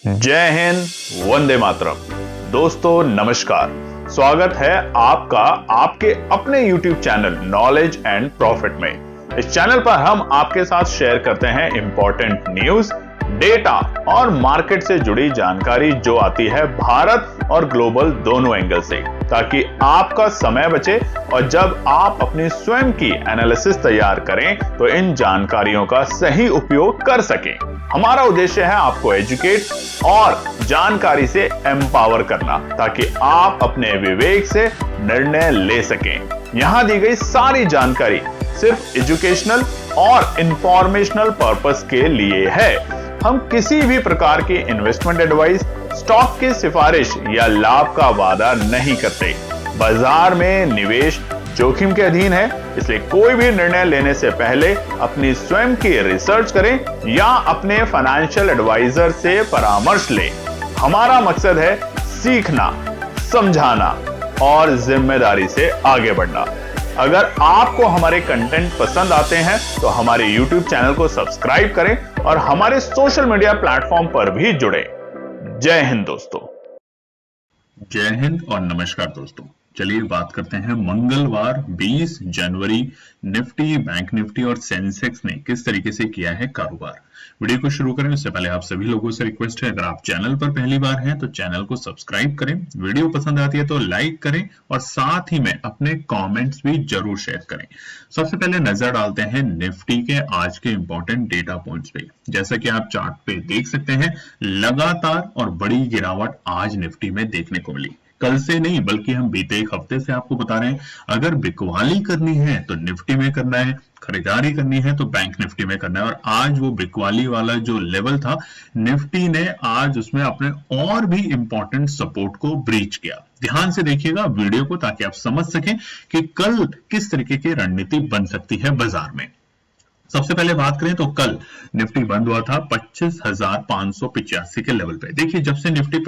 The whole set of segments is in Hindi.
जय हिंद, वंदे मातरम। दोस्तों नमस्कार, स्वागत है आपका आपके अपने YouTube channel knowledge and profit में। इस चैनल पर हम आपके साथ शेयर करते हैं इंपॉर्टेंट न्यूज, डेटा और मार्केट से जुड़ी जानकारी जो आती है भारत और ग्लोबल दोनों एंगल से, ताकि आपका समय बचे और जब आप अपनी स्वयं की एनालिसिस तैयार करें तो इन जानकारियों का सही उपयोग कर सकें। हमारा उद्देश्य है आपको एजुकेट और जानकारी से एम्पावर करना, ताकि आप अपने विवेक से निर्णय ले सकें। यहां दी गई सारी जानकारी सिर्फ एजुकेशनल और इंफॉर्मेशनल पर्पस के लिए है। हम किसी भी प्रकार की इन्वेस्टमेंट एडवाइस, स्टॉक की सिफारिश या लाभ का वादा नहीं करते। बाजार में निवेश जोखिम के अधीन है, इसलिए कोई भी निर्णय लेने से पहले अपनी स्वयं की रिसर्च करें या अपने फाइनेंशियल एडवाइजर से परामर्श लें। हमारा मकसद है सीखना, समझाना और जिम्मेदारी से आगे बढ़ना। अगर आपको हमारे कंटेंट पसंद आते हैं तो हमारे YouTube चैनल को सब्सक्राइब करें और हमारे सोशल मीडिया प्लेटफॉर्म पर भी जुड़ें। जय हिंद दोस्तों। जय हिंद और नमस्कार दोस्तों। चलिए बात करते हैं मंगलवार 20 जनवरी निफ्टी, बैंक निफ्टी और सेंसेक्स ने किस तरीके से किया है कारोबार। वीडियो को शुरू करें उससे पहले आप सभी लोगों से रिक्वेस्ट है, अगर आप चैनल पर पहली बार हैं तो चैनल को सब्सक्राइब करें, वीडियो पसंद आती है तो लाइक करें और साथ ही में अपने कमेंट्स भी जरूर शेयर करें। सबसे पहले नजर डालते हैं निफ्टी के आज के इंपॉर्टेंट डेटा पॉइंट्स पे। जैसा कि आप चार्ट पे देख सकते हैं, लगातार और बड़ी गिरावट आज निफ्टी में देखने को मिली। कल से नहीं बल्कि हम बीते एक हफ्ते से आपको बता रहे हैं, अगर बिकवाली करनी है तो निफ्टी में करना है, खरीदारी करनी है तो बैंक निफ्टी में करना है। और आज वो बिकवाली वाला जो लेवल था, निफ्टी ने आज उसमें अपने और भी इंपॉर्टेंट सपोर्ट को ब्रीच किया। ध्यान से देखिएगा वीडियो को ताकि आप समझ सकें कि कल किस तरीके की रणनीति बन सकती है बाजार में। सबसे पहले बात करें तो कल निफ्टी बंद हुआ था 25,585 के लेवल पे। देखिए जब से निफ्टी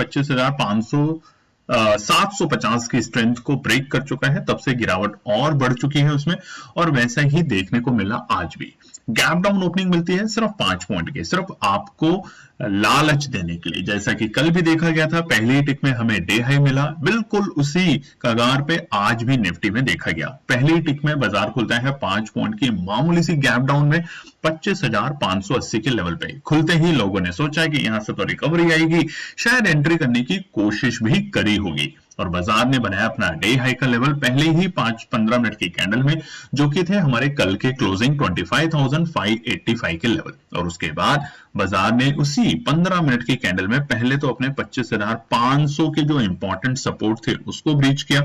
750 की स्ट्रेंथ को ब्रेक कर चुका है तब से गिरावट और बढ़ चुकी है उसमें, और वैसा ही देखने को मिला आज भी। गैप डाउन ओपनिंग मिलती है सिर्फ 5 पॉइंट की, सिर्फ आपको लालच देने के लिए। जैसा कि कल भी देखा गया था, पहली टिक में हमें डे हाई मिला, बिल्कुल उसी कगार पे आज भी निफ्टी में देखा गया। पहली टिक में बाजार खुलता है 5 पॉइंट की मामूली सी गैप डाउन में 25,580 के लेवल पे। खुलते ही लोगों ने सोचा कि यहां से तो रिकवरी आएगी, शायद एंट्री करने की कोशिश भी करी होगी, और बाजार ने बनाया अपना डे हाई का लेवल पहले ही 5-15 मिनट की कैंडल में, जो कि थे हमारे कल के क्लोजिंग 25,585 के लेवल। और उसके बाद बाजार ने उसी 15 मिनट की कैंडल में पहले तो अपने 25,500 के जो इंपॉर्टेंट सपोर्ट थे उसको ब्रीच किया,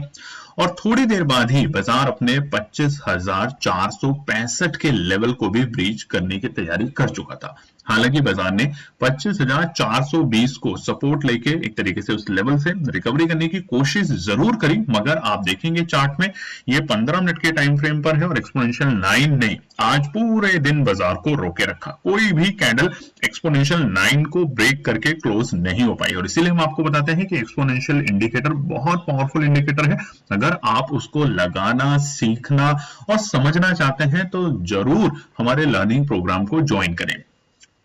और थोड़ी देर बाद ही बाजार अपने 25,465 के लेवल को भी ब्रीच करने की तैयारी कर चुका था। हालांकि बाजार ने 25,420 को सपोर्ट लेके एक तरीके से उस लेवल से रिकवरी करने की कोशिश जरूर करी, मगर आप देखेंगे चार्ट में ये 15 मिनट के टाइम फ्रेम पर है और एक्सपोनेंशियल 9 ने आज पूरे दिन बाजार को रोके रखा। कोई भी कैंडल एक्सपोनेंशियल 9 को ब्रेक करके क्लोज नहीं हो पाई, और इसीलिए हम आपको बताते हैं कि एक्सपोनेंशियल इंडिकेटर बहुत पावरफुल इंडिकेटर है। अगर आप उसको लगाना, सीखना और समझना चाहते हैं तो जरूर हमारे लर्निंग प्रोग्राम को ज्वाइन करें।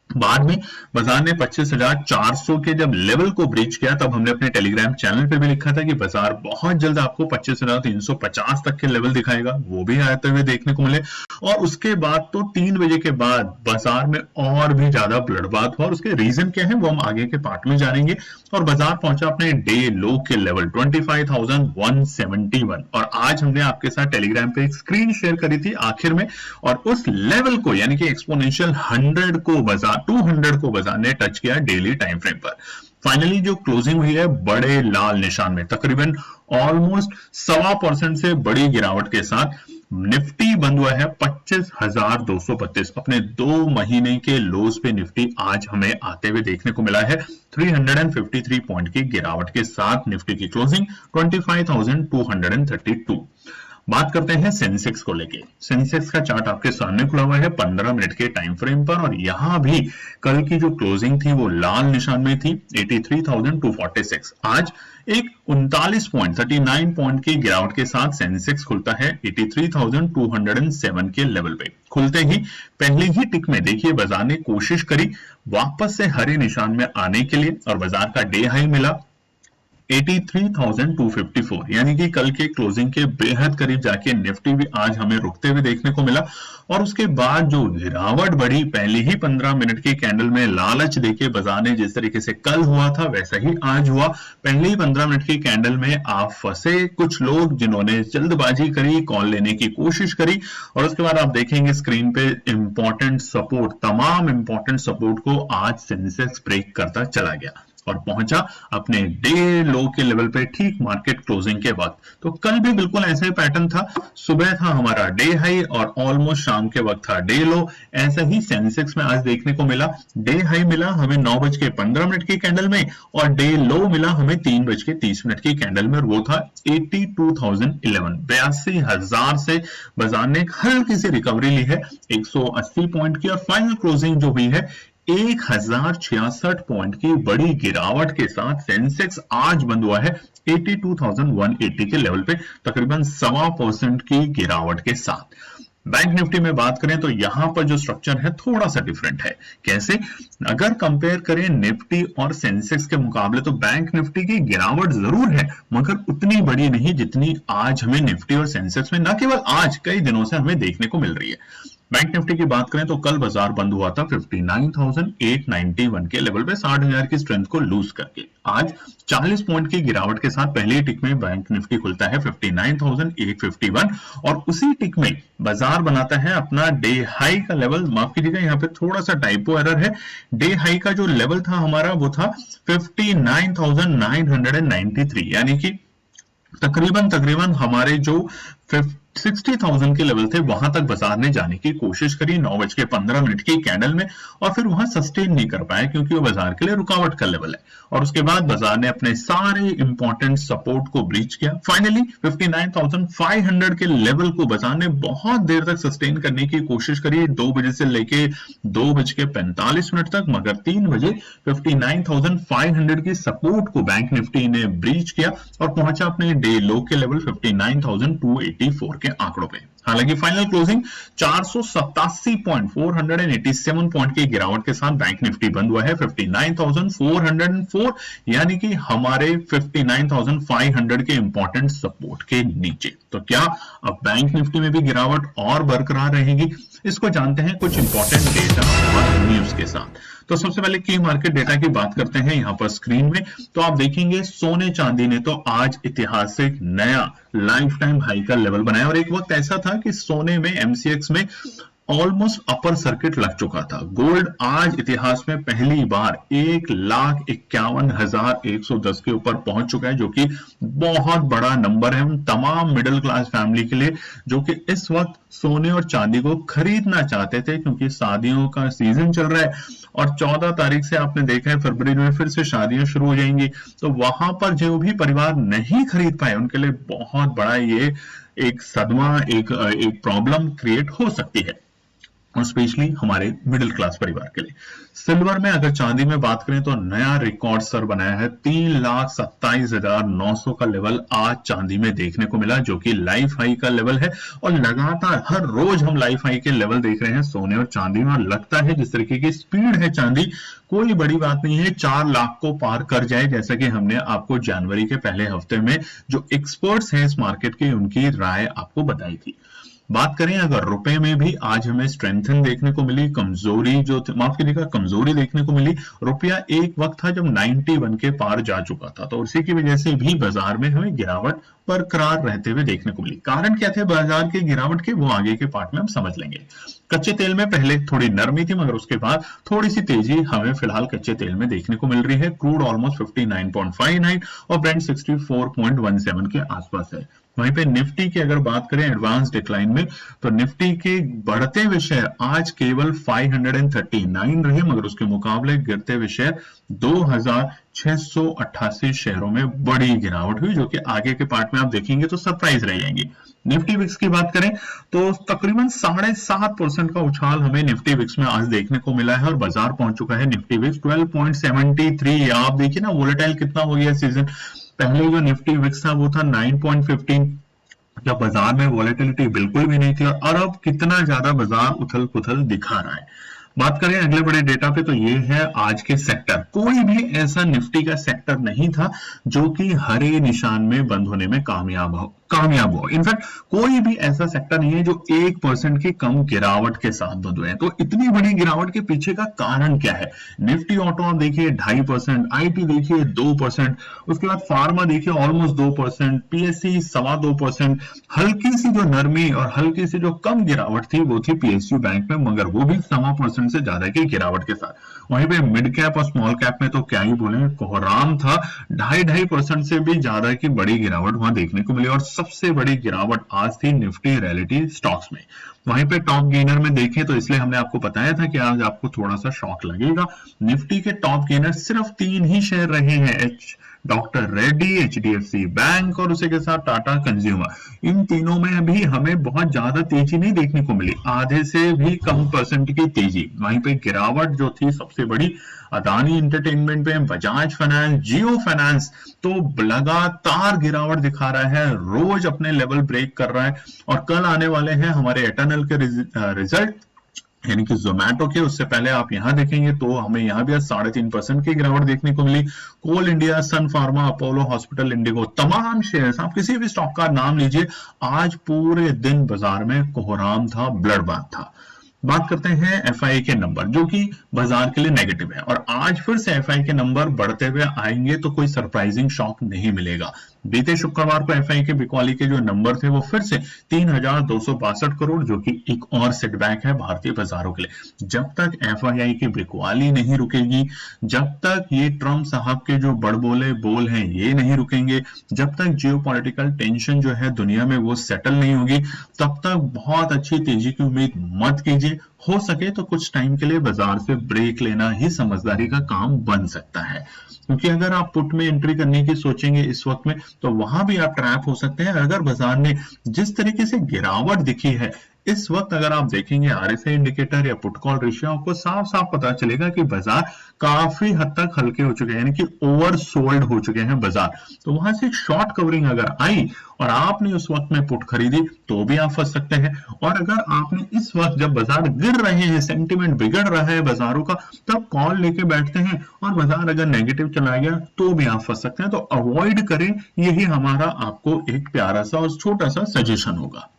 बाद में बाजार ने 25,400 के जब लेवल को ब्रीच किया तब हमने अपने टेलीग्राम चैनल पे भी लिखा था कि बाजार बहुत जल्द आपको 25,350 तक के लेवल दिखाएगा, वो भी आते हुए देखने को मिले। और उसके बाद तो 3 बजे के बाद बाजार में और भी ज्यादा ब्लडबाथ हुआ, और उसके रीजन क्या है वो हम आगे के पार्ट में जानेंगे। और बाजार पहुंचा अपने डे लो के लेवल 25,171, और आज हमने आपके साथ टेलीग्राम पे एक स्क्रीन शेयर करी थी आखिर में, और उस लेवल को यानी कि एक्सपोनेंशियल 100 को बाजार 200 को बाजार ने टच किया डेली टाइम फ्रेम पर। फाइनली जो क्लोजिंग हुई है बड़े लाल निशान में, तकरीबन ऑलमोस्ट 1.25% से बड़ी गिरावट के साथ निफ्टी बंद हुआ है 25,232। अपने 2 महीने के लोज पे निफ्टी आज हमें आते हुए देखने को मिला है। 353 पॉइंट की गिरावट के साथ निफ्टी की क्लोजिंग 25,232। बात करते हैं सेंसेक्स को लेके। सेंसेक्स का चार्ट आपके सामने खुला हुआ है 15 मिनट के टाइम फ्रेम पर, और यहां भी कल की जो क्लोजिंग थी वो लाल निशान में थी 83,246। आज एक 39 पॉइंट की गिरावट के साथ सेंसेक्स खुलता है 83,207 के लेवल पे। खुलते ही पहले ही टिक में देखिए बाजार ने कोशिश करी वापस से हरे निशान में आने के लिए, और बाजार का डे हाई मिला 83,254, यानी कि कल के क्लोजिंग के बेहद करीब जाके निफ्टी भी आज हमें रुकते हुए देखने को मिला। और उसके बाद जो गिरावट बढ़ी पहले ही 15 मिनट की कैंडल में लालच देके बाजार ने जिस तरीके से कल हुआ था वैसा ही आज हुआ। पहले ही 15 मिनट की कैंडल में आप फंसे कुछ लोग जिन्होंने जल्दबाजी करी, कॉल लेने की कोशिश करी, और उसके बाद आप देखेंगे स्क्रीन पे इंपॉर्टेंट सपोर्ट, तमाम इंपॉर्टेंट सपोर्ट को आज सेंसेक्स ब्रेक करता चला गया और पहुंचा अपने डे लो के लेवल पे ठीक मार्केट क्लोजिंग के वक्त। तो कल भी बिल्कुल ऐसा ही पैटर्न था, सुबह था हमारा डे हाई और ऑलमोस्ट शाम के वक्त था डे लो। ऐसा ही सेंसेक्स में आज देखने को मिला। डे हाई मिला हमें 9:15 की कैंडल में, और डे लो मिला हमें 3:30 की कैंडल में, और वो था 82,011, 82,000 से बाजार ने हल्की सी रिकवरी ली है 180 पॉइंट की, और फाइनल क्लोजिंग जो हुई है 1066 पॉइंट की बड़ी गिरावट के साथ सेंसेक्स आज बंद हुआ है 82,180 के लेवल पे, तकरीबन 1.25% की गिरावट के साथ। बैंक निफ्टी में बात करें तो यहां पर जो स्ट्रक्चर है थोड़ा सा डिफरेंट है। कैसे? अगर कंपेयर करें निफ्टी और सेंसेक्स के मुकाबले तो बैंक निफ्टी की गिरावट जरूर है, मगर उतनी बड़ी नहीं जितनी आज हमें निफ्टी और सेंसेक्स में, न केवल आज, कई दिनों से हमें देखने को मिल रही है। बैंक निफ्टी की बात करें तो कल बाजार बंद हुआ था 59,891 के लेवल पे 60,000 की स्ट्रेंथ को लूज करके। आज 40 पॉइंट की गिरावट के साथ पहले टिक में बैंक निफ्टी खुलता है 59,851, और उसी टिक में बाजार बनाता है अपना डे हाई का लेवल। माफ कीजिएगा, यहाँ पे थोड़ा सा टाइपो एरर है। डे हाई का जो लेवल था हमारा वो था 59,993, यानी कि तकरीबन हमारे जो 60,000 के लेवल थे वहां तक बाजार ने जाने की कोशिश करी 9:15 की कैंडल में, और फिर वहां सस्टेन नहीं कर पाया क्योंकि वो बाजार के लिए रुकावट का लेवल है। और उसके बाद बाजार ने अपने सारे इंपॉर्टेंट सपोर्ट को ब्रीच किया। फाइनली 59,500 के लेवल को बाजार ने बहुत देर तक सस्टेन करने की कोशिश करी, 2 बजे से लेके 2:45 तक, मगर 3 बजे 59,500 की सपोर्ट को बैंक निफ्टी ने ब्रीच किया और पहुंचा अपने डे लो के लेवल 59,284 के आंकड़ों पे। हालांकि फाइनल क्लोजिंग 487 पॉइंट 487 पॉइंट की गिरावट के साथ बैंक निफ्टी बंद हुआ है 59,404, यानी कि हमारे 59,500 के इंपॉर्टेंट सपोर्ट के नीचे। तो क्या अब बैंक निफ्टी में भी गिरावट और बरकरार रहेगी? इसको जानते हैं कुछ इंपॉर्टेंट डेटा और न्यूज के साथ। तो सबसे पहले की मार्केट डेटा की बात करते हैं यहां पर स्क्रीन में। तो आप देखेंगे सोने चांदी ने तो आज ऐतिहासिक नया लाइफ टाइम हाई का लेवल बनाया, और एक वक्त ऐसा था कि सोने में एमसीएक्स में ऑलमोस्ट अपर सर्किट लग चुका था। गोल्ड आज इतिहास में पहली बार 1,51,110 के ऊपर पहुंच चुका है, जो कि बहुत बड़ा नंबर है उन तमाम मिडिल क्लास फैमिली के लिए जो कि इस वक्त सोने और चांदी को खरीदना चाहते थे, क्योंकि शादियों का सीजन चल रहा है और 14 तारीख से आपने देखा है फरवरी में फिर से शादियां शुरू हो जाएंगी। तो वहां पर जो भी परिवार नहीं खरीद पाए उनके लिए बहुत बड़ा ये एक सदमा, एक प्रॉब्लम क्रिएट हो सकती है, और स्पेशली हमारे मिडिल क्लास परिवार के लिए। सिल्वर में अगर चांदी में बात करें तो नया रिकॉर्ड सर बनाया है, 3,27,900 का लेवल आज चांदी में देखने को मिला, जो कि लाइफ हाई का लेवल है। और लगातार हर रोज हम लाइफ हाई के लेवल देख रहे हैं सोने और चांदी में, और लगता है जिस तरीके की स्पीड है चांदी, कोई बड़ी बात नहीं है 4 लाख को पार कर जाए, जैसा कि हमने आपको जनवरी के पहले हफ्ते में जो एक्सपर्ट्स हैं इस मार्केट के उनकी राय आपको बताई थी। बात करें अगर रुपए में भी आज हमें स्ट्रेंथन देखने को मिली, कमजोरी जो माफ कीजिएगा कमजोरी देखने को मिली। रुपया एक वक्त था जब 91 के पार जा चुका था, तो उसी की वजह से भी बाजार में हमें गिरावट बरकरार रहते हुए देखने को मिली। कारण क्या थे बाजार की गिरावट के, वो आगे के पार्ट में हम समझ लेंगे। कच्चे तेल में पहले थोड़ी नरमी थी, मगर उसके बाद थोड़ी सी तेजी हमें फिलहाल कच्चे तेल में देखने को मिल रही है। क्रूड ऑलमोस्ट 59.59 और ब्रेंट 64.17 के आसपास है। वहीं पे निफ्टी की अगर बात करें एडवांस डिक्लाइन में, तो निफ्टी के बढ़ते हुए शेयर आज केवल 539 रहे, मगर उसके मुकाबले गिरते हुए शेयर 688 शेयरों में बड़ी गिरावट हुई, जो कि आगे के पार्ट में आप देखेंगे तो सरप्राइज रह जाएंगे। निफ्टी विक्स की बात करें तो तकरीबन 7.5% का उछाल हमें निफ्टी विक्स में आज देखने को मिला है और बाजार पहुंच चुका है निफ्टी विक्स 12.73। आप देखिए ना वोलेटाइल कितना हो गया सीजन। पहले जो निफ्टी विक्स था वो था 9.15, जब बाजार में वॉलेटिलिटी बिल्कुल भी नहीं थी, और अब कितना ज्यादा बाजार उथल पुथल दिखा रहा है। बात करें अगले बड़े डेटा पे तो ये है आज के सेक्टर। कोई भी ऐसा निफ्टी का सेक्टर नहीं था जो कि हरे निशान में बंद होने में कामयाब हो। इनफैक्ट कोई भी ऐसा सेक्टर नहीं है जो 1% की कम गिरावट के साथ बंद हुए हैं। तो इतनी बड़ी गिरावट के पीछे का कारण क्या है? निफ्टी ऑटो आप देखिए 2.5%, आईटी देखिए 2%, उसके बाद फार्मा देखिए ऑलमोस्ट 2%, पीएससी 2.25%। हल्की सी जो नरमी और हल्की सी जो कम गिरावट थी वो थी पीएसयू बैंक में, मगर वो भी 1.25% से ज्यादा की गिरावट के साथ। वहीं पे मिड कैप और स्मॉल कैप में तो क्या ही बोले, कोहराम था। 2.5% से भी ज्यादा की बड़ी गिरावट वहां देखने को मिली, और सबसे बड़ी गिरावट आज थी निफ्टी रियलिटी स्टॉक्स में। वहीं पे टॉप गेनर में देखें तो इसलिए हमने आपको बताया था कि आज आपको थोड़ा सा शॉक लगेगा। निफ्टी के टॉप गेनर सिर्फ 3 ही शेयर रहे हैं, डॉक्टर रेड्डी, एचडीएफसी बैंक और उसी के साथ टाटा कंज्यूमर। इन तीनों में भी हमें बहुत ज्यादा तेजी नहीं देखने को मिली, आधे से भी कम परसेंट की तेजी। वहीं पे गिरावट जो थी सबसे बड़ी अदानी एंटरटेनमेंट पे, बजाज फाइनेंस, जियो फाइनेंस तो लगातार गिरावट दिखा रहा है, रोज अपने लेवल ब्रेक कर रहा है। और कल आने वाले हैं हमारे एटर्नल के रिजल्ट, यानी कि जोमेटो के। उससे पहले आप यहां देखेंगे तो हमें यहां भी 3.5% की गिरावट देखने को मिली। कोल इंडिया, सन फार्मा, अपोलो हॉस्पिटल, इंडिगो, तमाम शेयर्स, आप किसी भी स्टॉक का नाम लीजिए, आज पूरे दिन बाजार में कोहराम था, ब्लड बाथ था। बात करते हैं एफआई के नंबर, जो कि बाजार के लिए नेगेटिव है, और आज फिर से एफआई के नंबर बढ़ते हुए आएंगे तो कोई सरप्राइजिंग शॉक नहीं मिलेगा। बीते शुक्रवार को एफआई के बिकवाली के जो नंबर थे वो फिर से 3,262 करोड़, जो कि एक और सेटबैक है भारतीय बाजारों के लिए। जब तक एफआई की बिकवाली नहीं रुकेगी, जब तक ये ट्रंप साहब के जो बड़बोले बोल हैं ये नहीं रुकेंगे, जब तक जियोपॉलिटिकल टेंशन जो है दुनिया में वो सेटल नहीं होगी, तब तक बहुत अच्छी तेजी की उम्मीद मत कीजिए। हो सके तो कुछ टाइम के लिए बाजार से ब्रेक लेना ही समझदारी का काम बन सकता है, क्योंकि अगर आप पुट में एंट्री करने की सोचेंगे इस वक्त में तो वहां भी आप ट्रैप हो सकते हैं। अगर बाजार ने जिस तरीके से गिरावट दिखी है इस वक्त, अगर आप देखेंगे आरएसआई इंडिकेटर या पुट कॉल रेशियो, आपको साफ साफ पता चलेगा कि बाजार काफी हद तक हल्के हो चुके हैं, यानी कि ओवर सोल्ड हो चुके हैं बाजार। तो वहां से एक शॉर्ट कवरिंग अगर आई और आपने उस वक्त में पुट खरीदी तो भी आप फंस सकते हैं। और अगर आपने इस वक्त जब बाजार गिर रहे हैं, सेंटिमेंट बिगड़ रहा है बाजारों का, तब कॉल लेके बैठते हैं और बाजार अगर नेगेटिव चला गया तो भी आप फंस सकते हैं। तो अवॉइड करें, यही हमारा आपको एक प्यारा सा और छोटा सा सजेशन होगा।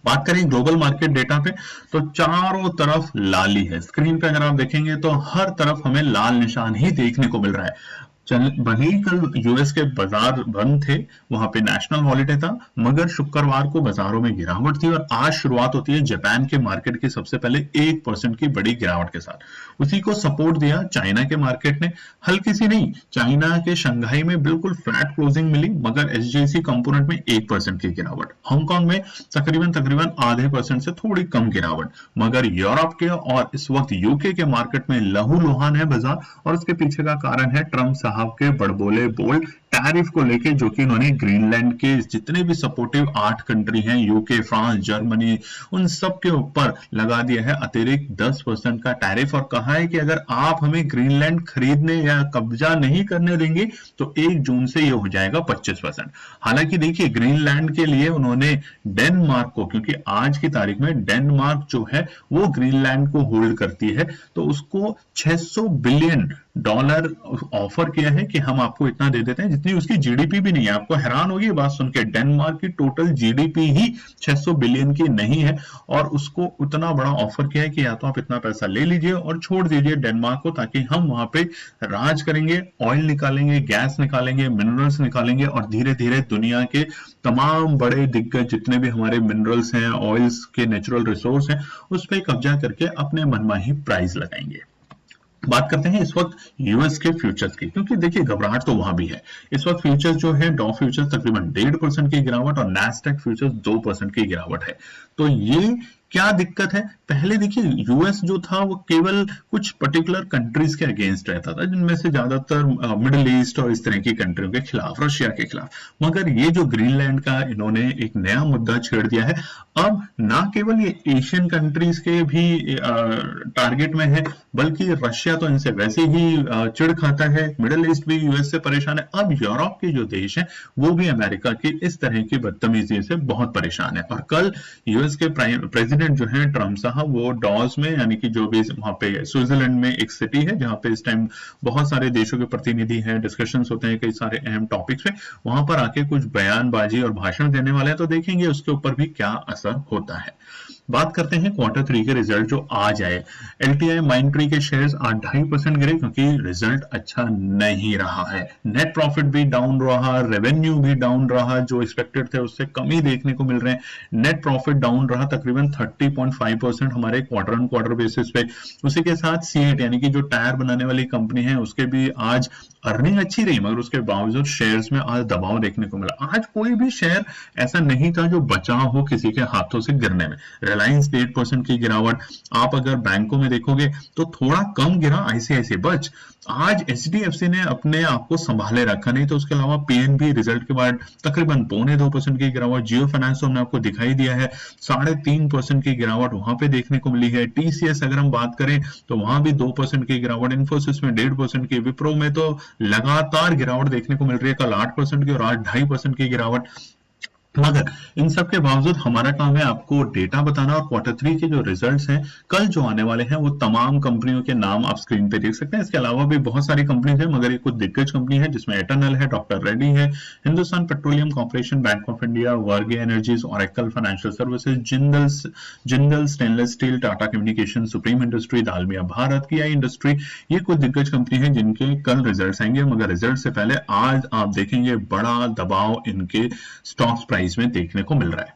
बात करें ग्लोबल मार्केट डेटा पे तो चारों तरफ लाली है। स्क्रीन पे अगर आप देखेंगे तो हर तरफ हमें लाल निशान ही देखने को मिल रहा है। भले ही कल यूएस के बाजार बंद थे, वहां पे नेशनल हॉलिडे था, मगर शुक्रवार को बाजारों में गिरावट थी। और आज शुरुआत होती है जापान के मार्केट की सबसे पहले 1% की बड़ी गिरावट के साथ। उसी को सपोर्ट दिया चाइना के मार्केट ने, हल्की सी नहीं, चाइना के शंघाई में बिल्कुल फ्लैट क्लोजिंग मिली, मगर एसजीसी कंपोनेंट में 1% की गिरावट। हांगकांग में तकरीबन 0.5% से थोड़ी कम गिरावट। मगर यूरोप के और इस वक्त यूके के मार्केट में लहूलुहान है बाजार, और उसके पीछे का कारण है ट्रंप साहब के बड़बोले बोल टैरिफ को लेके, जो कि उन्होंने ग्रीनलैंड के जितने भी सपोर्टिव 8 कंट्री हैं, यूके, फ्रांस, जर्मनी, उन सब के ऊपर लगा दिया है अतिरिक्त 10% का टैरिफ, और कहा है कि अगर आप हमें ग्रीनलैंड खरीदने या कब्जा नहीं करने देंगे तो 1 जून से ये हो जाएगा 25%। हालांकि देखिए ग्रीनलैंड के लिए उन्होंने डेनमार्क को, क्योंकि आज की तारीख में डेनमार्क जो है वो ग्रीनलैंड को होल्ड करती है, तो उसको $600 बिलियन ऑफर किया है कि हम आपको इतना दे देते हैं, जितनी उसकी जीडीपी भी नहीं है। आपको हैरान होगी बात सुन के, डेनमार्क की टोटल जीडीपी ही 600 बिलियन की नहीं है, और उसको उतना बड़ा ऑफर किया है कि या तो आप इतना पैसा ले लीजिए और छोड़ दीजिए डेनमार्क को, ताकि हम वहां पे राज करेंगे, ऑयल निकालेंगे, गैस निकालेंगे, मिनरल्स निकालेंगे, और धीरे धीरे दुनिया के तमाम बड़े दिग्गज जितने भी हमारे मिनरल्स हैं, ऑयल्स के नेचुरल रिसोर्स हैं, उस पर कब्जा करके अपने मनमाही प्राइस लगाएंगे। बात करते हैं इस वक्त यूएस के फ्यूचर्स की, क्योंकि देखिए घबराहट तो वहां भी है। इस वक्त फ्यूचर्स जो है, डॉ फ्यूचर्स तकरीबन 1.5% की गिरावट और नैस्डैक फ्यूचर्स 2% की गिरावट है। तो ये क्या दिक्कत है? पहले देखिए यूएस जो था वो केवल कुछ पर्टिकुलर कंट्रीज के अगेंस्ट रहता था, जिनमें से ज्यादातर मिडिल ईस्ट और इस तरह की कंट्रियों के खिलाफ, रशिया के खिलाफ। मगर ये जो ग्रीनलैंड का इन्होंने एक नया मुद्दा छेड़ दिया है, अब ना केवल ये एशियन कंट्रीज के भी टारगेट में है, बल्कि रशिया तो इनसे वैसे ही चिढ़ खाता है, मिडिल ईस्ट भी यूएस से परेशान है, अब यूरोप के जो देश हैं वो भी अमेरिका की इस तरह की बदतमीजी से बहुत परेशान है। और कल यूएस के प्रेसिडेंट जो है ट्रंप साहब, वो डॉज में, यानी कि जो भी वहां पे स्विट्जरलैंड में एक सिटी है जहां पे इस टाइम बहुत सारे देशों के प्रतिनिधि हैं, डिस्कशंस होते हैं कई सारे अहम टॉपिक्स पे, वहां पर आके कुछ बयानबाजी और भाषण देने वाले हैं, तो देखेंगे उसके ऊपर भी क्या असर होता है। बात करते हैं Q3 के रिजल्ट जो आज आए। LTI माइंडट्री के शेयर्स आज 2.5% गिरे क्योंकि रिजल्ट अच्छा नहीं रहा है। नेट प्रॉफिट भी डाउन रहा, रेवेन्यू भी डाउन रहा, जो एक्सपेक्टेड थे उससे कम ही देखने को मिल रहे हैं। नेट प्रॉफिट डाउन रहा तकरीबन 30.5% हमारे क्वार्टर ऑन क्वार्टर बेसिस पे। उसी के साथ सीएट यानी कि जो टायर बनाने वाली कंपनी है उसके भी आज अर्निंग अच्छी रही, मगर उसके बावजूद शेयर्स में आज दबाव देखने को मिला। आज कोई भी शेयर ऐसा नहीं था जो बचा हो किसी के हाथों से गिरने में। रिलायंस 8% की गिरावट, आप अगर बैंकों में देखोगे तो थोड़ा कम गिरा आईसीआईसीआई, बच आज एचडीएफसी ने अपने आप को संभाले रखा, नहीं तो उसके अलावा पीएनबी रिजल्ट के बाद तकरीबन 2.25% की गिरावट। जियो फाइनेंस हमने आपको दिखाई दिया है, 3.5% की गिरावट वहां पे देखने को मिली है। टीसीएस अगर हम बात करें तो वहां भी 2% की गिरावट, इन्फोसिस में 1.5% की, विप्रो में तो लगातार गिरावट देखने को मिल रही है, कल 8% की और आज 2.5% की गिरावट। मगर इन सब के बावजूद हमारा काम है आपको डेटा बताना, और Q3 के जो रिजल्ट्स हैं कल जो आने वाले हैं वो तमाम कंपनियों के नाम आप स्क्रीन पे देख सकते हैं। इसके अलावा भी बहुत सारी कंपनीज है, मगर ये कुछ दिग्गज कंपनी है जिसमें एटर्नल है, डॉक्टर रेड्डी है, Hindustan petroleum corporation, bank of India, वर्गे energies, Oracle financial services, Jindal stainless steel, Tata communication, supreme industry, Dalmia Bharat, किआई इंडस्ट्री, ये कुछ दिग्गज कंपनी है जिनके कल रिजल्ट आएंगे। मगर रिजल्ट से पहले आज आप देखेंगे बड़ा दबाव इनके स्टॉक्स प्राइस में देखने को मिल रहा है।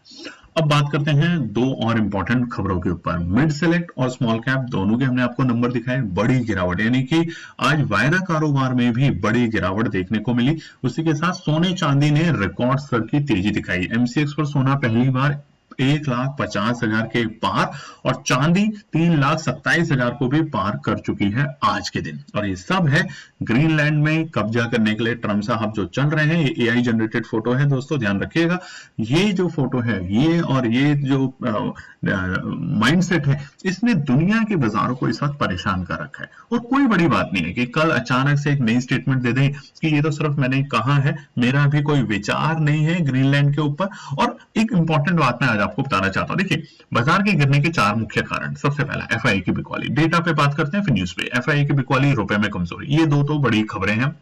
अब बात करते हैं दो और इंपॉर्टेंट खबरों के ऊपर। मिड सेलेक्ट और स्मॉल कैप दोनों के हमने आपको नंबर दिखाए, बड़ी गिरावट, यानी कि आज वायदा कारोबार में भी बड़ी गिरावट देखने को मिली। उसी के साथ सोने चांदी ने रिकॉर्ड स्तर की तेजी दिखाई। एमसीएक्स पर सोना पहली बार 1,50,000 के पार और चांदी 3,27,000 को भी पार कर चुकी है आज के दिन। और ये सब है ग्रीनलैंड में कब्जा करने के लिए ट्रम्प साहब जो चल रहे हैं। ये एआई जनरेटेड फोटो है दोस्तों, ध्यान रखिएगा। ये जो फोटो है ये और ये जो माइंडसेट है, इसने दुनिया के बाजारों को इस वक्त परेशान कर रखा है। और कोई बड़ी बात नहीं है कि कल अचानक से एक नई स्टेटमेंट दे दें कि ये तो सिर्फ मैंने कहा है, मेरा भी कोई विचार नहीं है ग्रीनलैंड के ऊपर। और एक इंपॉर्टेंट बात मैं आज आपको बताना चाहता हूं। देखिए, बाजार के गिरने के 4 मुख्य कारण। सबसे पहला एफआईआई की बिकवाली, डेटा पे बात करते हैं फिर न्यूज पे। एफआईआई की बिकवाली, रुपए में कमजोरी, ये दो तो बड़ी खबरें हैं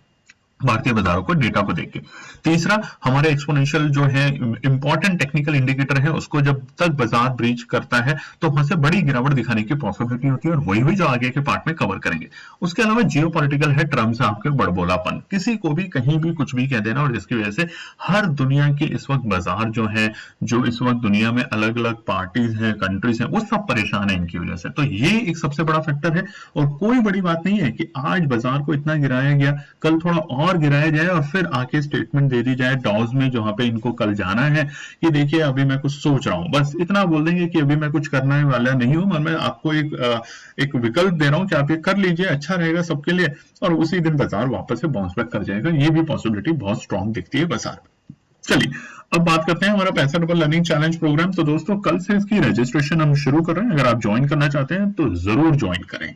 भारतीय बाजारों को डेटा को देख के। तीसरा, हमारे एक्सपोनेंशियल जो है इंपॉर्टेंट टेक्निकल इंडिकेटर है, उसको जब तक बाजार ब्रीच करता है तो वहां से बड़ी गिरावट दिखाने की पॉसिबिलिटी होती है, और वही भी जो आगे के पार्ट में कवर करेंगे। उसके अलावा जियोपॉलिटिकल है, ट्रम्प साहब के बड़बोलापन, किसी को भी कहीं भी कुछ भी कह देना, और जिसकी वजह से हर दुनिया की इस वक्त बाजार जो है, जो इस वक्त दुनिया में अलग अलग पार्टीज हैं, कंट्रीज हैं, वो सब परेशान है इनकी वजह से। तो ये एक सबसे बड़ा फैक्टर है। और कोई बड़ी बात नहीं है कि आज बाजार को इतना गिराया गया, कल थोड़ा और गिराया जाए और फिर आके स्टेटमेंट दे दी जाए डॉज में, जहां पे इनको कल जाना है कि देखिए अभी मैं कुछ सोच रहा हूं। बस इतना बोल देंगे कि अभी मैं कुछ करने वाला नहीं हूं, मैं आपको एक विकल्प दे रहा हूं कि आप ये कर लीजिए, अच्छा रहेगा सबके लिए, और उसी दिन बाजार वापस से बाउंस बैक कर जाएगा। ये भी पॉसिबिलिटी बहुत स्ट्रांग दिखती है बाजार में। चलिए अब बात करते हैं हमारा पैसा डबल लर्निंग चैलेंज प्रोग्राम। तो दोस्तों कल से इसकी रजिस्ट्रेशन हम शुरू कर रहे हैं, अगर आप ज्वाइन करना चाहते हैं तो जरूर ज्वाइन करें।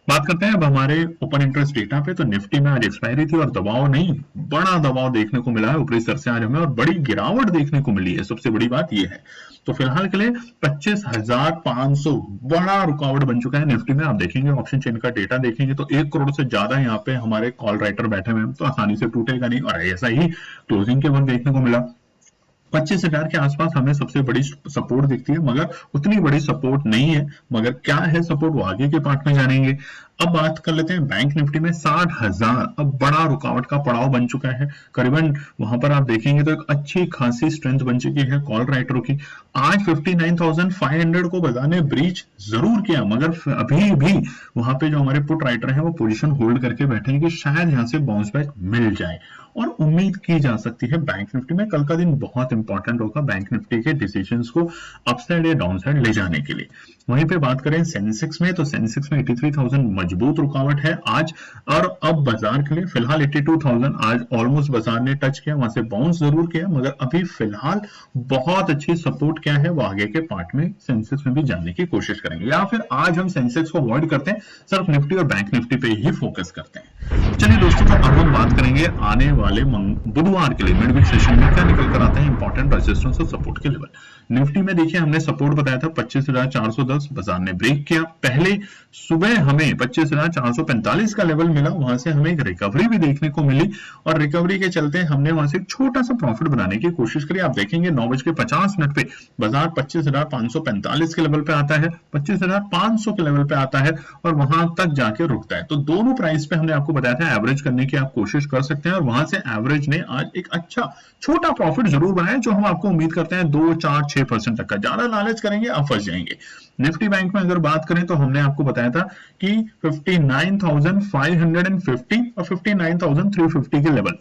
बात करते हैं अब हमारे ओपन इंटरेस्ट डेटा पे। तो निफ्टी में आज एक्सपायरी थी और दबाव नहीं, बड़ा दबाव देखने को मिला है ऊपरी स्तर से आज हमें, और बड़ी गिरावट देखने को मिली है। सबसे बड़ी बात यह है। तो फिलहाल के लिए 25,500 बड़ा रुकावट बन चुका है निफ्टी में। आप देखेंगे ऑप्शन चेन का डेटा देखेंगे तो 1 करोड़ से ज्यादा यहाँ पे हमारे कॉल राइटर बैठे हुए हैं, तो आसानी से टूटेगा नहीं। और ऐसा ही क्लोजिंग के वक्त देखने को मिला। 25,000 के आसपास हमें सबसे बड़ी सपोर्ट दिखती है, मगर उतनी बड़ी सपोर्ट नहीं है। मगर क्या है सपोर्ट, वो आगे के पार्ट में जानेंगे। अब बात कर लेते हैं बैंक निफ्टी में 60,000 अब बड़ा रुकावट का पड़ाव बन चुका है। करीबन वहां पर आप देखेंगे तो एक अच्छी खासी स्ट्रेंथ बन चुकी है कॉल राइटरों की। आज 59,500 को बाजार ने ब्रीच जरूर किया, मगर अभी भी वहां पे जो हमारे पुट राइटर हैं वो पोजीशन होल्ड करके बैठे हैं कि शायद यहां से बाउंस बैक मिल जाए, और उम्मीद की जा सकती है बैंक निफ्टी में कल का दिन बहुत इंपॉर्टेंट होगा बैंक निफ्टी के डिसीजंस को अपसाइड या डाउनसाइड ले जाने के लिए। वहीं पे बात करें सेंसेक्स में, तो सेंसेक्स में 83,000 मजबूत रुकावट है आज, और अब बाजार के लिए फिलहाल 82,000 आज ऑलमोस्ट बाजार ने टच किया, वहां से बाउंस जरूर किया, मगर अभी फिलहाल बहुत अच्छी सपोर्ट क्या है वो आगे के पार्ट में सेंसेक्स में भी जानने की कोशिश करेंगे, या फिर आज हम सेंसेक्स को अवॉइड करते हैं, सिर्फ निफ्टी और बैंक निफ्टी पे ही फोकस करते हैं। चलिए दोस्तों, तो अब हम बात करेंगे आने वाले बुधवार के लिए मिड वीक सेशन में क्या निकल कर आते हैं इंपॉर्टेंट रेजिस्टेंस और सपोर्ट के लेवल। निफ्टी में देखिए हमने सपोर्ट बताया था 25,410, बाजार ने ब्रेक किया। पहले सुबह हमें 25,445 का लेवल मिला, वहां से हमें एक रिकवरी भी देखने को मिली, और रिकवरी के चलते हमने वहां से एक छोटा सा प्रॉफिट बनाने की कोशिश करी। आप देखेंगे 9:50 पे बाजार 25,545 के लेवल पे आता है, 25,500 के लेवल पे आता है, और वहां तक जाके रुकता है। तो दोनों प्राइस पे हमने आपको बताया था एवरेज करने की आप कोशिश कर सकते हैं, और वहां से एवरेज ने आज एक अच्छा छोटा प्रॉफिट जरूर बनाया, जो हम आपको उम्मीद करते हैं 2, 4, 6% तक का। ज्यादा लालच करेंगे आप फंस जाएंगे। निफ्टी बैंक में अगर बात करें तो हमने आपको बताया था कि 59,550 और 59,350 के लेवल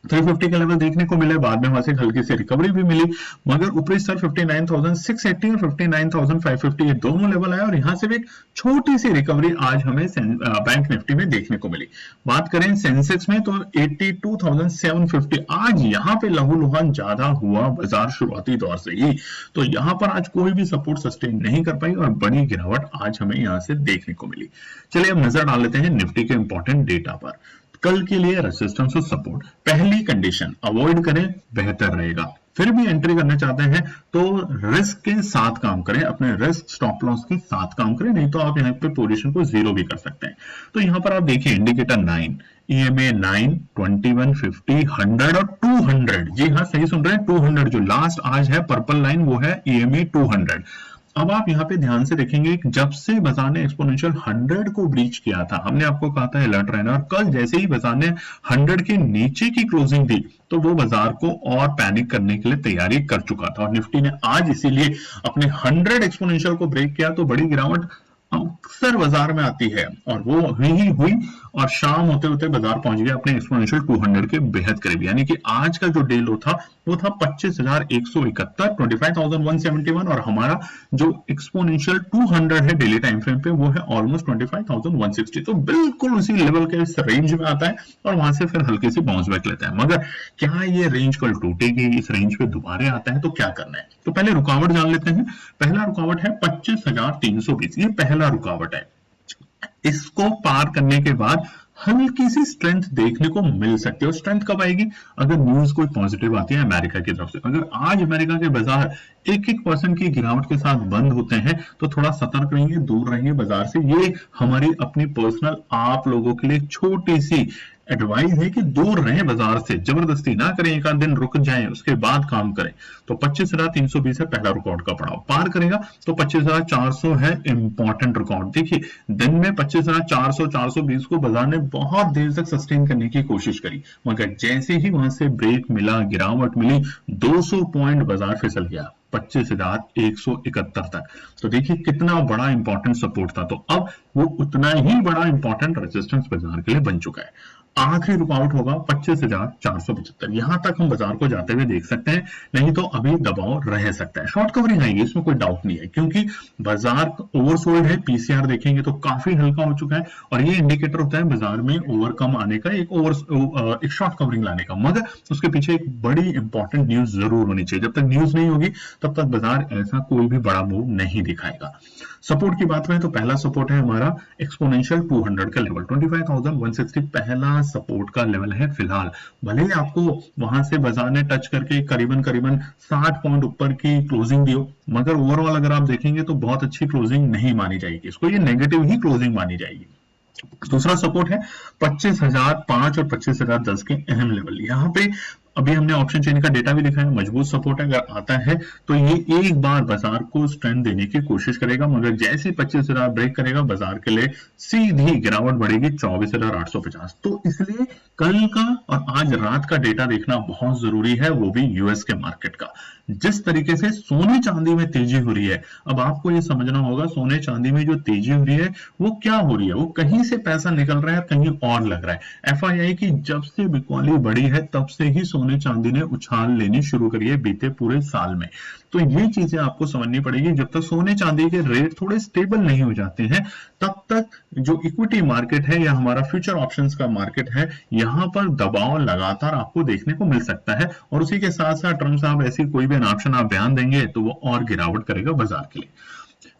350 के लेवल देखने को मिले, बाद में वहां से हल्की सी रिकवरी भी मिली, मगर ऊपरी स्तर 59,680 और 59,550 ये दोनों लेवल आए, और यहां से भी एक छोटी सी रिकवरी आज हमें बैंक निफ्टी में देखने को मिली। बात करें सेंसेक्स में तो 82,750 आज यहां पे लहूलुहान ज्यादा हुआ बाजार शुरुआती दौर से ही, तो यहां पर आज कोई भी सपोर्ट सस्टेन नहीं कर पाई और बड़ी गिरावट आज हमें यहां से देखने को मिली। चलिए अब नजर डाल लेते हैं निफ्टी के इंपॉर्टेंट डेटा पर। कल के लिए रेजिस्टेंस और सपोर्ट, पहली कंडीशन अवॉइड करें, बेहतर रहेगा। फिर भी एंट्री करना चाहते हैं तो रिस्क के साथ काम करें, अपने रिस्क स्टॉप लॉस के साथ काम करें, नहीं तो आप यहाँ पे पोजीशन को जीरो भी कर सकते हैं। तो यहाँ पर आप देखिए इंडिकेटर 9, EMA 9, 21, 50, 100 और 200, जी हाँ सही सुन रहे हैं, 200 जो लास्ट आज है पर्पल लाइन वो है EMA 200। अब आप यहाँ पे ध्यान से देखेंगे जब से बाजार ने एक्सपोनेंशियल 100 को ब्रीच किया था, हमने आपको कहा था अलर्ट रहना, और कल जैसे ही बाजार ने 100 के नीचे की क्लोजिंग दी तो वो बाजार को और पैनिक करने के लिए तैयारी कर चुका था, और निफ्टी ने आज इसीलिए अपने 100 एक्सपोनेंशियल को ब्रेक किया, तो बड़ी गिरावट अक्सर बाजार में आती है, और वो ही हुई, और शाम होते होते बाजार पहुंच गया अपने एक्सपोनेंशियल 200 के बेहद करीब, यानी कि आज का जो डे लो था वो था 25,171, 25,171, और हमारा जो एक्सपोनेंशियल 200 है डेली टाइम फ्रेम पे वो है ऑलमोस्ट 25,160, तो बिल्कुल उसी लेवल के इस रेंज में आता है, और वहां से फिर हल्की सी बाउंस बैक लेता है। मगर क्या ये रेंज कल टूटेगी, इस रेंज पे दोबारा आता है तो क्या करना है? तो पहले रुकावट जान लेते हैं। पहला रुकावट है 25,320, ये पहला रुकावट है। इसको पार करने के बाद हल्की सी स्ट्रेंथ देखने को मिल सकती है, और स्ट्रेंथ कब आएगी? अगर न्यूज कोई पॉजिटिव आती है अमेरिका की तरफ से। अगर आज अमेरिका के बाजार 1% की गिरावट के साथ बंद होते हैं तो थोड़ा सतर्क रहिए, दूर रहिए बाजार से। ये हमारी अपनी पर्सनल आप लोगों के लिए छोटी सी एडवाइस है कि दूर रहें बाजार से, जबरदस्ती ना करें, एक आध दिन रुक जाएं उसके बाद काम करें। तो 25,320 है पहला रिकॉर्ड का पड़ाव, पार करेगा तो 25,400 है इंपॉर्टेंट रिकॉर्ड। देखिए दिन में 25,400 420 को बाजार ने बहुत देर तक सस्टेन करने की कोशिश करी, मगर जैसे ही वहां से ब्रेक मिला, गिरावट मिली, 200 पॉइंट बाजार फिसल गया 25,171 तक। तो देखिए कितना बड़ा इंपॉर्टेंट सपोर्ट था, तो अब वो उतना ही बड़ा इंपॉर्टेंट रेजिस्टेंस बाजार के लिए बन चुका है। आखिरी रुकावट होगा 25,475, यहां तक हम बाजार को जाते हुए देख सकते हैं, नहीं तो अभी दबाव रह सकता है। शॉर्ट कवरिंग आएगी, इसमें कोई डाउट नहीं है, क्योंकि बाजार ओवरसोल्ड है। पीसीआर देखेंगे तो काफी हल्का हो चुका है, और ये इंडिकेटर होता है बाजार में ओवरकम आने का, एक शॉर्ट कवरिंग लाने का। मगर उसके पीछे एक बड़ी इंपॉर्टेंट न्यूज जरूर होनी चाहिए, जब तक न्यूज नहीं होगी तब तक बाजार ऐसा कोई भी बड़ा मूव नहीं दिखाएगा। सपोर्ट की बात करें तो पहला सपोर्ट है हमारा एक्सपोनेंशियल 200 का लेवल, 25,160 पहला सपोर्ट का लेवल है फिलहाल। भले ही आपको वहां से बाजार ने टच करके करीबन 60 पॉइंट ऊपर की क्लोजिंग दी हो, मगर ओवरऑल अगर आप देखेंगे तो बहुत अच्छी क्लोजिंग नहीं मानी जाएगी, इसको ये नेगेटिव ही क्लोजिंग मानी जाएगी। दूसरा सपोर्ट है 25,005 और 25,010 के अहम लेवल। यहाँ पे अभी हमने ऑप्शन चेन का डेटा भी देखा है, मजबूत सपोर्ट अगर आता है तो ये एक बार बाजार को स्ट्रेंथ देने की कोशिश करेगा, मगर जैसे 25,000 ब्रेक करेगा बाजार के लिए सीधी गिरावट बढ़ेगी 24,850। तो इसलिए कल का और आज रात का डेटा देखना बहुत जरूरी है, वो भी यूएस के मार्केट का। जिस तरीके से सोने चांदी में तेजी हो रही है, अब आपको ये समझना होगा सोने चांदी में जो तेजी हो रही है वो क्या हो रही है, वो कहीं से पैसा निकल रहा है, कहीं और लग रहा है। एफआईआई की जब से बिकवाली बढ़ी है तब से ही सोने चांदी ने उछाल लेनी शुरू करी है बीते पूरे साल में। तो ये चीजें आपको समझनी पड़ेगी। जब तक सोने चांदी के रेट थोड़े स्टेबल नहीं हो जाते हैं तब तक जो इक्विटी मार्केट है या हमारा फ्यूचर ऑप्शंस का मार्केट है, यहां पर दबाव लगातार आपको देखने को मिल सकता है। और उसी के साथ साथ ट्रम्प साहब ऐसी कोई भी ऑप्शन आप बयान देंगे तो वो और गिरावट करेगा बाजार के लिए।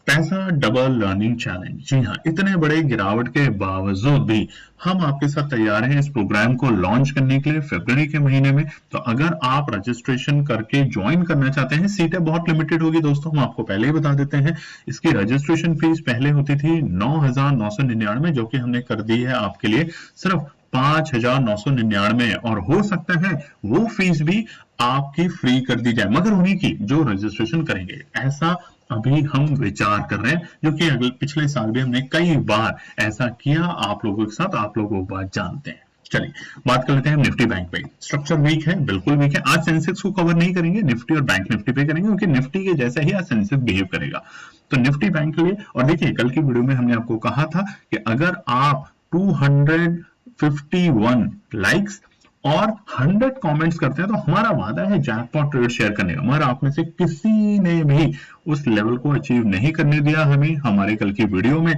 पैसा डबल लर्निंग चैलेंज, जी हाँ, इतने बड़े गिरावट के बावजूद भी हम आपके साथ तैयार हैं इस प्रोग्राम को लॉन्च करने के लिए फरवरी के महीने में। तो अगर आप रजिस्ट्रेशन करके ज्वाइन करना चाहते हैं, सीटें बहुत लिमिटेड होगी दोस्तों, हम आपको पहले ही बता देते हैं। इसकी रजिस्ट्रेशन फीस पहले होती थी 9,999, जो कि हमने कर दी है आपके लिए सिर्फ 5,999, और हो सकता है वो फीस भी आपकी फ्री कर दी जाए, मगर उन्हीं की जो रजिस्ट्रेशन करेंगे। ऐसा अभी हम विचार कर रहे हैं, जो कि पिछले साल भी हमने कई बार ऐसा किया आप लोगों के साथ, आप लोग वो बात जानते हैं। चलिए बात कर लेते हैं निफ्टी बैंक पे। स्ट्रक्चर वीक है, बिल्कुल वीक है। आज सेंसेक्स को कवर नहीं करेंगे, निफ्टी और बैंक निफ्टी पे करेंगे, क्योंकि निफ्टी के जैसा ही आज सेंसेक्स बिहेव करेगा। तो निफ्टी बैंक के लिए, और देखिए कल की वीडियो में हमने आपको कहा था कि अगर आप 251 लाइक्स और 100 कमेंट्स करते हैं तो हमारा वादा है जैकपॉट ट्रेड शेयर करने का, मगर आप में से किसी ने भी उस लेवल को अचीव नहीं करने दिया हमें हमारे कल की वीडियो में।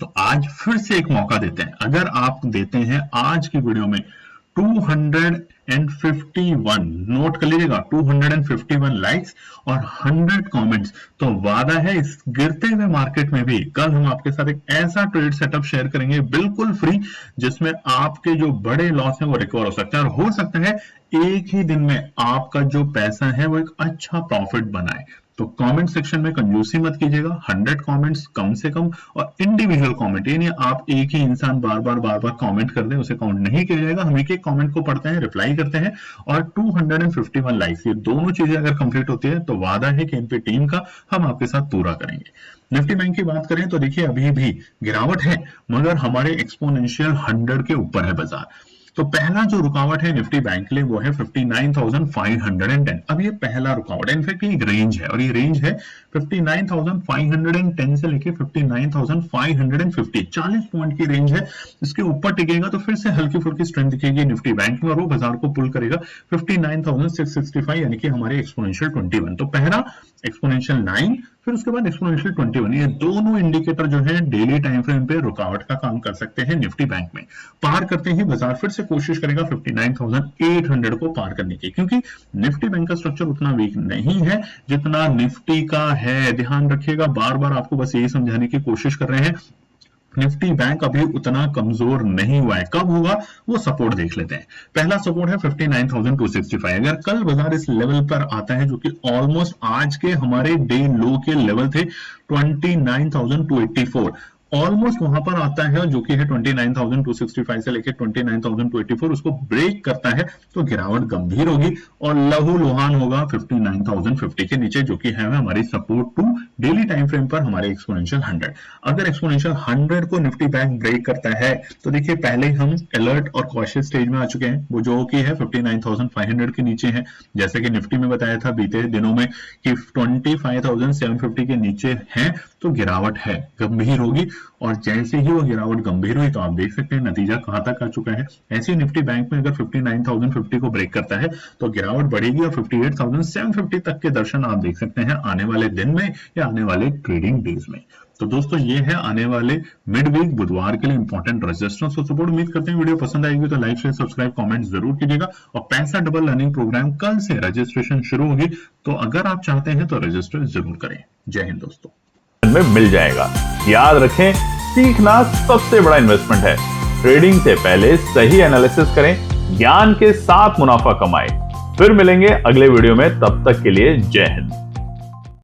तो आज फिर से एक मौका देते हैं। अगर आप देते हैं आज की वीडियो में 251, नोट कर लीजिएगा, 251 लाइक्स और 100 कमेंट्स, तो वादा है इस गिरते हुए मार्केट में भी कल हम आपके साथ एक ऐसा ट्रेड सेटअप शेयर करेंगे बिल्कुल फ्री, जिसमें आपके जो बड़े लॉस हैं वो रिकवर हो सकता है, और हो सकता है एक ही दिन में आपका जो पैसा है वो एक अच्छा प्रॉफिट बनाए। तो कमेंट सेक्शन में कंजूसी मत कीजिएगा, 100 कमेंट्स कम से कम, और इंडिविजुअल कमेंट, यानी आप एक ही इंसान बार बार कमेंट कर दें उसे काउंट नहीं किया जाएगा। हम एक एक कमेंट को पढ़ते हैं, रिप्लाई करते हैं, और 251 लाइक्स, ये दोनों चीजें अगर कंप्लीट होती है तो वादा है कि एनपी टीम का हम आपके साथ पूरा करेंगे। निफ्टी बैंक की बात करें तो देखिए अभी भी गिरावट है, मगर हमारे एक्सपोनेंशियल 100 के ऊपर है बाजार। तो पहला जो रुकावट है निफ्टी बैंक के लिए वो है 59,510। अब ये पहला रुकावट है, इनफैक्ट ये एक रेंज है, और ये रेंज है 59,510 से लेके 59,550, 40 पॉइंट की रेंज है। इसके ऊपर टिकेगा तो फिर से हल्की फुल्की स्ट्रेंथ दिखेगी निफ्टी बैंक में, और वो बाजार को पुल करेगा 59,665, यानी कि हमारे एक्सपोनेंशियल 21। तो पहला एक्सपोनेंशियल 9, फिर उसके बाद एक्सपोनेंशियल 21, ये दोनों इंडिकेटर जो है डेली टाइम फ्रेम पे रुकावट का काम कर सकते हैं निफ्टी बैंक में। पार करते ही बाजार फिर से कोशिश करेगा 59,800 को पार करने की, क्योंकि निफ्टी बैंक का स्ट्रक्चर उतना वीक नहीं है जितना निफ्टी का है। ध्यान रखिएगा, बार बार आपको बस यही समझाने की कोशिश कर रहे हैं, निफ्टी बैंक अभी उतना कमजोर नहीं हुआ है। कब होगा वो सपोर्ट देख लेते हैं। पहला सपोर्ट है 59,265। अगर कल बाजार इस लेवल पर आता है, जो कि ऑलमोस्ट आज के हमारे डे लो के लेवल थे 29,284, ऑलमोस्ट वहां पर आता है, जो कि है 29,265 से लेकर 29,284, उसको ब्रेक करता है तो गिरावट गंभीर होगी और लहू लुहान होगा 59,050 के नीचे, जो कि है हमारी support to daily time frame पर हमारे एक्सपोनेंशियल 100। अगर एक्सपोनेंशियल 100 को निफ्टी बैंक ब्रेक करता है तो देखिए पहले हम अलर्ट और कॉशियस स्टेज में आ चुके हैं, वो जो कि है 59,500 के नीचे है। जैसे कि निफ्टी में बताया था बीते दिनों में कि 25,750 के नीचे है तो गिरावट है, गंभीर होगी, और जैसे ही वो गिरावट गंभीर हुई तो आप देख सकते हैं नतीजा कहां तक आ चुका है। ऐसे ही निफ्टी बैंक में अगर 59,050 को ब्रेक करता है तो गिरावट बढ़ेगी और 58,750 तक के दर्शन आप देख सकते हैं आने वाले दिन में या आने वाले ट्रेडिंग डेज में। तो दोस्तों ये है आने वाले मिड वीक बुधवार के लिए इंपॉर्टेंट रेजिस्टेंस और सपोर्ट। उम्मीद करते हैं वीडियो पसंद आएगी तो लाइक शेयर सब्सक्राइब कमेंट जरूर कीजिएगा। और पैसा डबल लर्निंग प्रोग्राम कल से रजिस्ट्रेशन शुरू होगी, तो अगर आप चाहते हैं तो रजिस्टर जरूर करें। जय हिंद दोस्तों। में मिल जाएगा। याद रखें, सीखना सबसे बड़ा इन्वेस्टमेंट है। ट्रेडिंग से पहले सही एनालिसिस करें, ज्ञान के साथ मुनाफा कमाएं। फिर मिलेंगे अगले वीडियो में, तब तक के लिए जय हिंद।